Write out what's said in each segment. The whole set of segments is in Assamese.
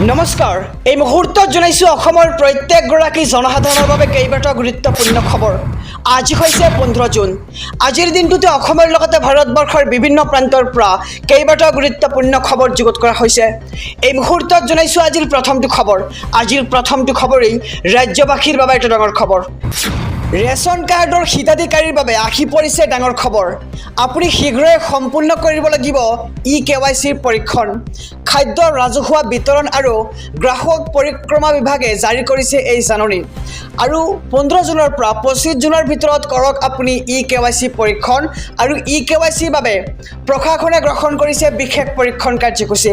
নমস্কাৰ এই মুহূৰ্তত জনাইছো অসমৰ প্ৰত্যেকগৰাকী জনসাধাৰণৰ বাবে কেইবাটাও গুৰুত্বপূৰ্ণ খবৰ। আজি হৈছে 15 জুন। আজিৰ দিনটোতে অসমৰ লগতে ভাৰতবৰ্ষৰ বিভিন্ন প্ৰান্তৰ পৰা কেইবাটাও গুৰুত্বপূৰ্ণ খবৰ যুগুত কৰা হৈছে। এই মুহূৰ্তত জনাইছো আজিৰ প্ৰথমটো খবৰ। আজিৰ প্ৰথমটো খবৰেই ৰাজ্যবাসীৰ বাবে এটা ডাঙৰ খবৰ। ৰেচন কাৰ্ডৰ হিতাধিকাৰীৰ বাবে আহি পৰিছে ডাঙৰ খবৰ। আপুনি শীঘ্ৰে সম্পূৰ্ণ কৰিব লাগিব KYCৰ পৰীক্ষণ। খাদ্য ৰাজহুৱা বিতৰণ আৰু গ্ৰাহক পৰিক্ৰমা বিভাগে জাৰি কৰিছে এই জাননী। আৰু 15 জুনৰ পৰা 25 জুনৰ ভিতৰত কৰক আপুনি KYC পৰীক্ষণ। আৰু KYCৰ বাবে প্ৰশাসনে গ্ৰহণ কৰিছে বিশেষ পৰীক্ষণ কাৰ্যসূচী।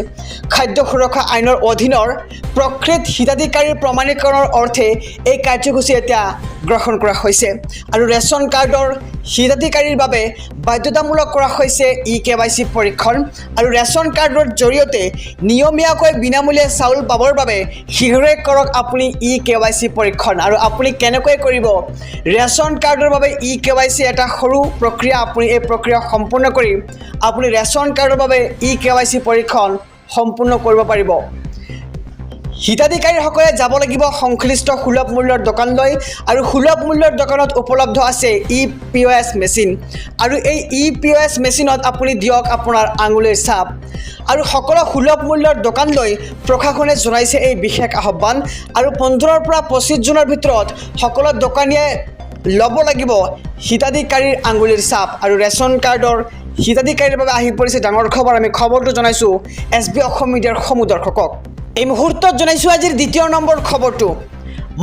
খাদ্য সুৰক্ষা আইনৰ অধীনৰ প্ৰকৃত হিতাধিকাৰীৰ প্ৰমাণীকৰণৰ অৰ্থে এই কাৰ্যসূচী এতিয়া গ্ৰহণ কৰা হৈছে। আৰু ৰেচন কাৰ্ডৰ হিতাধিকাৰীৰ বাবে বাধ্যতামূলক কৰা হৈছে KYC পৰীক্ষণ। আৰু ৰেচন কাৰ্ডৰ জৰিয়তে নিয়মীয়াকৈ বিনামূলীয়া চাউল পাবৰ বাবে শীঘ্ৰে কৰক আপুনি KYC পৰীক্ষণ। আৰু আপুনি কেনেকৈ কৰিব ৰেচন কাৰ্ডৰ বাবে KYC এটা সৰু প্ৰক্ৰিয়া। আপুনি এই প্ৰক্ৰিয়া সম্পূৰ্ণ কৰি আপুনি ৰেচন কাৰ্ডৰ বাবে KYC পৰীক্ষণ সম্পূৰ্ণ কৰিব পাৰিব। হিতাধিকাৰীসকলে যাব লাগিব সংশ্লিষ্ট সুলভ মূল্যৰ দোকানলৈ। আৰু সুলভ মূল্যৰ দোকানত উপলব্ধ আছে POS মেচিন। আৰু এই POS মেচিনত আপুনি দিয়ক আপোনাৰ আঙুলিৰ ছাপ। আৰু সকলো সুলভ মূল্যৰ দোকানলৈ প্ৰশাসনে জনাইছে এই বিশেষ আহ্বান। আৰু 15 পৰা 25 জুনৰ ভিতৰত সকলো দোকানীয়ে ল'ব লাগিব হিতাধিকাৰীৰ আঙুলিৰ ছাপ। আৰু ৰেচন কাৰ্ডৰ হিতাধিকাৰীৰ বাবে আহি পৰিছে ডাঙৰ খবৰ। আমি খবৰটো জনাইছোঁ SB অসম মিডিয়াৰ সমূহ দৰ্শকক। এই মুহূৰ্তত জনাইছোঁ আজিৰ দ্বিতীয় নম্বৰ খবৰটো।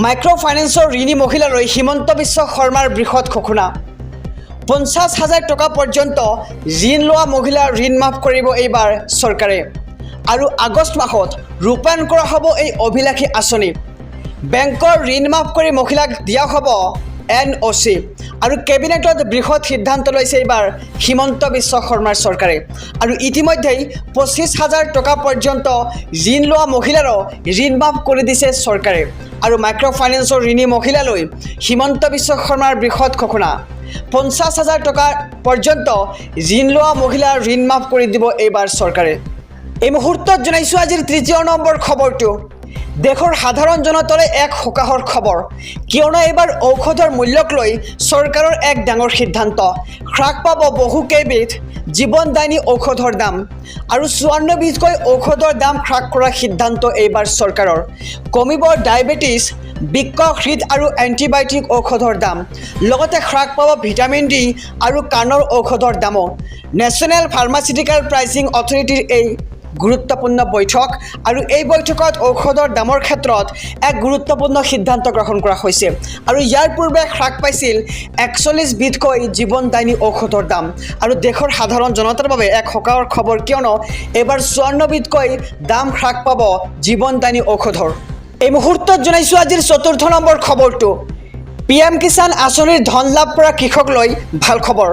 মাইক্ৰ' ফাইনেন্সৰ ঋণী মহিলালৈ হিমন্ত বিশ্ব শৰ্মাৰ বৃহৎ ঘোষণা। 50,000 টকা পৰ্যন্ত ঋণ লোৱা মহিলাৰ ঋণ মাফ কৰিব এইবাৰ চৰকাৰে। আৰু আগষ্ট মাহত ৰূপায়ণ কৰা হ'ব এই অভিলাষী আঁচনি। বেংকৰ ঋণ মাফ কৰি মহিলাক দিয়া হ'ব NOC। আৰু কেবিনেটত বৃহৎ সিদ্ধান্ত লৈছে এইবাৰ হিমন্ত বিশ্ব শৰ্মাৰ চৰকাৰে। আৰু ইতিমধ্যেই 25,000 টকা পৰ্যন্ত ঋণ লোৱা মহিলাৰো ঋণ মাফ কৰি দিছে চৰকাৰে। আৰু মাইক্ৰ' ফাইনেন্সৰ ঋণী মহিলালৈ হিমন্ত বিশ্ব শৰ্মাৰ বৃহৎ ঘোষণা। 50,000 টকা পৰ্যন্ত ঋণ লোৱা মহিলাৰ ঋণ মাফ কৰি দিব এইবাৰ চৰকাৰে। এই মুহূৰ্তত জনাইছোঁ আজিৰ তৃতীয় নম্বৰ খবৰটো। দেশৰ সাধাৰণ জনতালৈ এক সকাহৰ খবৰ। কিয়নো এইবাৰ ঔষধৰ মূল্যক লৈ চৰকাৰৰ এক ডাঙৰ সিদ্ধান্ত। হ্ৰাস পাব বহুকেইবিধ জীৱনদায়িনী ঔষধৰ দাম। আৰু 54 বিধকৈ ঔষধৰ দাম হ্ৰাস কৰাৰ সিদ্ধান্ত এইবাৰ চৰকাৰৰ। কমিব ডায়েবেটিছ, বৃক্ক, হৃদ আৰু এণ্টিবায়'টিক ঔষধৰ দাম। লগতে হ্ৰাস পাব ভিটামিন D আৰু কাণৰ ঔষধৰ দামো। নেশ্যনেল ফাৰ্মাচিউটিকেল প্ৰাইচিং অথৰিটিৰ এই গুৰুত্বপূৰ্ণ বৈঠক। আৰু এই বৈঠকত ঔষধৰ দামৰ ক্ষেত্ৰত এক গুৰুত্বপূৰ্ণ সিদ্ধান্ত গ্ৰহণ কৰা হৈছে। আৰু ইয়াৰ পূৰ্বে হ্ৰাস পাইছিল 41 বিধকৈ জীৱনদায়িনী ঔষধৰ দাম। আৰু দেশৰ সাধাৰণ জনতাৰ বাবে এক সকাহৰ খবৰ, কিয়নো এইবাৰ 54 বিধকৈ দাম হ্ৰাস পাব জীৱনদায়িনী ঔষধৰ। এই মুহূৰ্তত জনাইছোঁ আজিৰ চতুৰ্থ নম্বৰ খবৰটো। PM কিষাণ আঁচনিৰ ধন লাভ কৰা কৃষক লৈ ভাল খবৰ।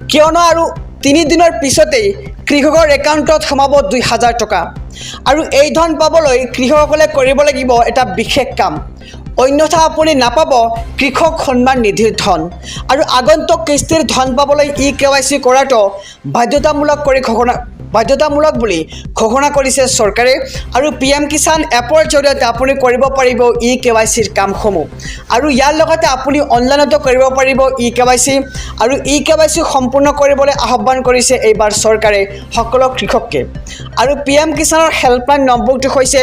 কিয়নো আৰু 3 দিনৰ পিছতেই কৃষকৰ একাউণ্টত সোমাব 2,000 টকা। আৰু এই ধন পাবলৈ কৃষকসকলে কৰিব লাগিব এটা বিশেষ কাম, অন্যথা আপুনি নাপাব কৃষক সন্মান নিধিৰ ধন। আৰু আগন্তুক কিস্তিৰ ধন পাবলৈ KYC কৰাটো বাধ্যতামূলক বুলি ঘোষণা কৰিছে চৰকাৰে। আৰু PM কিষাণ এপৰ জৰিয়তে আপুনি কৰিব পাৰিব KYCৰ কামসমূহ। আৰু ইয়াৰ লগতে আপুনি অনলাইনতো কৰিব পাৰিব KYC। আৰু KYC সম্পূৰ্ণ কৰিবলৈ আহ্বান কৰিছে এইবাৰ চৰকাৰে সকলো কৃষককে। আৰু PM কিষাণৰ হেল্পলাইন নম্বৰটো হৈছে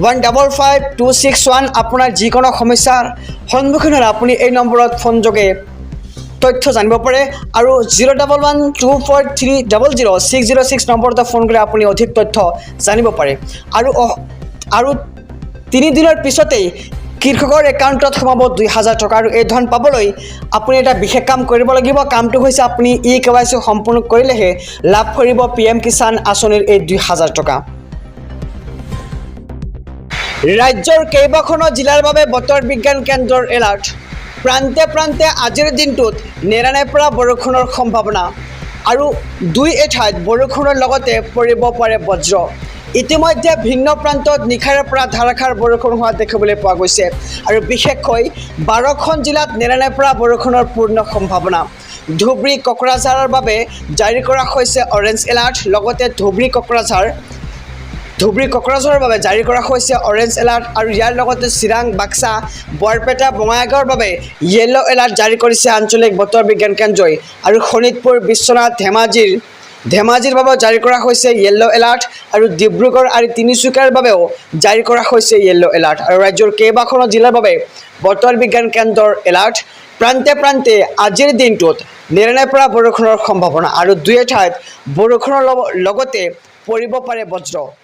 155261। আপোনাৰ যিকোনো সমস্যাৰ সন্মুখীন হ'লে আপুনি এই নম্বৰত ফোনযোগে তথ্য জানিব পাৰে। আৰু 01124300606 নম্বৰতে ফোন কৰি আপুনি অধিক তথ্য জানিব পাৰে। আৰু 3 দিনৰ পিছতেই কৃষকৰ একাউণ্টত সোমাব 2,000 টকা। আৰু এই ধন পাবলৈ আপুনি এটা বিশেষ কাম কৰিব লাগিব। কামটো হৈছে আপুনি KYC সম্পূৰ্ণ কৰিলেহে লাভ কৰিব PM কিষাণ আঁচনিৰ এই 2,000 টকা। ৰাজ্যৰ কেইবাখনো জিলাৰ বাবে বতৰ বিজ্ঞান কেন্দ্ৰৰ এলাৰ্ট। প্ৰান্তে প্ৰান্তে আজিৰ দিনটোত নেৰানেপেৰা পৰা বৰষুণৰ সম্ভাৱনা। আৰু 2 এঠাইত বৰষুণৰ লগতে পৰিব পাৰে বজ্ৰ। ইতিমধ্যে ভিন্ন প্ৰান্তত নিশাৰে পৰা ধাৰাসাৰ বৰষুণ হোৱা দেখিবলৈ পোৱা গৈছে। আৰু বিশেষকৈ 12খন জিলাত নেৰানেপেৰা পৰা বৰষুণৰ পূৰ্ণ সম্ভাৱনা। ধুবুৰী, কোকৰাঝাৰৰ বাবে জাৰি কৰা হৈছে অৰেঞ্জ এলাৰ্ট। লগতে ধুবুৰী, কোকৰাঝাৰ ধুবুৰী কোকৰাঝাৰৰ বাবে জাৰি কৰা হৈছে অৰেঞ্জ এলাৰ্ট আৰু ইয়াৰ লগতে চিৰাং বাক্সা বৰপেটা বঙাইগাঁৱৰ বাবে য়েল্লো এলাৰ্ট জাৰি কৰিছে আঞ্চলিক বতৰ বিজ্ঞান কেন্দ্ৰই আৰু শোণিতপুৰ বিশ্বনাথ ধেমাজিৰ বাবেও জাৰি কৰা হৈছে য়েল্লো এলাৰ্ট আৰু ডিব্ৰুগড় আৰু তিনিচুকীয়াৰ বাবেও জাৰি কৰা হৈছে য়েল্লো এলাৰ্ট আৰু ৰাজ্যৰ কেইবাখনো জিলাৰ বাবে বতৰ বিজ্ঞান কেন্দ্ৰৰ এলাৰ্ট প্ৰান্তে আজিৰ দিনটোত নেৰানেপেৰা পৰা বৰষুণৰ সম্ভাৱনা আৰু দুই এঠাইত বৰষুণৰ লগতে পৰিব পাৰে বজ্ৰ।